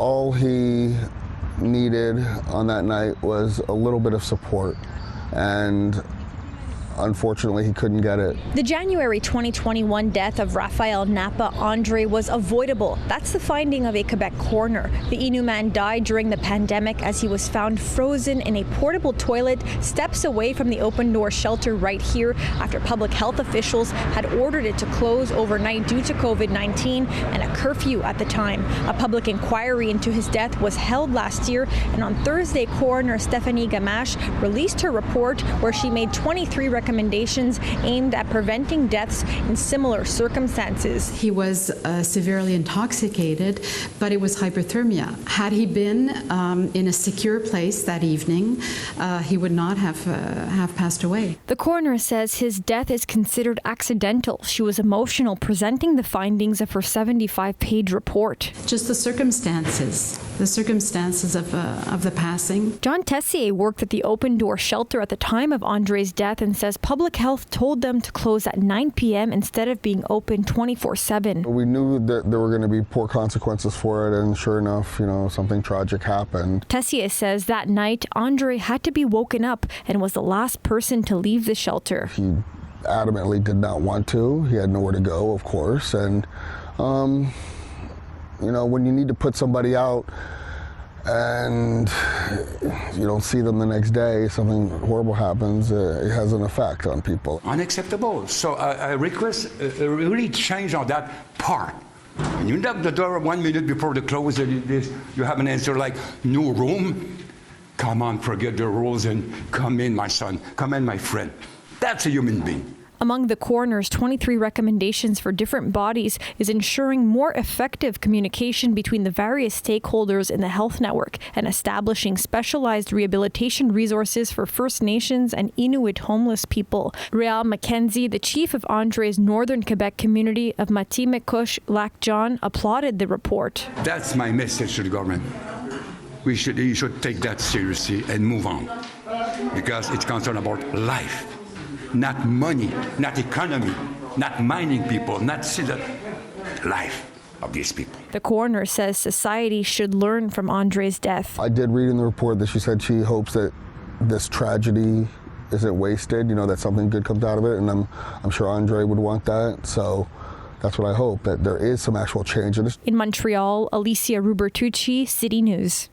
all he needed on that night was a little bit of support, and unfortunately, he couldn't get it. The January 2021 death of Raphaël Napa André was avoidable. That's the finding of a Quebec coroner. The Innu man died during the pandemic as he was found frozen in a portable toilet steps away from the open door shelter right here after public health officials had ordered it to close overnight due to COVID-19 and a curfew at the time. A public inquiry into his death was held last year, and on Thursday, coroner Stéphanie Gamache released her report where she made 23 recommendations aimed at preventing deaths in similar circumstances. He was severely intoxicated, but it was hypothermia. Had he been in a secure place that evening, he would not have passed away. The coroner says his death is considered accidental. She was emotional presenting the findings of her 75-page report. Just the circumstances of the passing. John Tessier worked at the open door shelter at the time of André's death and says public health told them to close at 9 p.m. instead of being open 24/7. We knew that there were going to be poor consequences for it, and sure enough, something tragic happened. Tessier says that night, André had to be woken up and was the last person to leave the shelter. He adamantly did not want to. He had nowhere to go, of course, and when you need to put somebody out and you don't see them the next day, something horrible happens, it has an effect on people. Unacceptable. So I request really change on that part. When you knock the door 1 minute before the close, you have an answer like, no room. Come on, forget the rules and come in, my son. Come in, my friend. That's a human being. Among the coroner's 23 recommendations for different bodies is ensuring more effective communication between the various stakeholders in the health network and establishing specialized rehabilitation resources for First Nations and Inuit homeless people. Réal Mackenzie, the chief of André's Northern Quebec community of Matimicush, Lac John, applauded the report. That's my message to the government. You should take that seriously and move on, because it's concerned about life. Not money, not economy, not mining people, not see the life of these people. The coroner says society should learn from André's death. I did read in the report that she said she hopes that this tragedy isn't wasted, that something good comes out of it, and I'm sure André would want that. So that's what I hope, that there is some actual change in this. In Montreal, Alyssia Rubertucci, City News.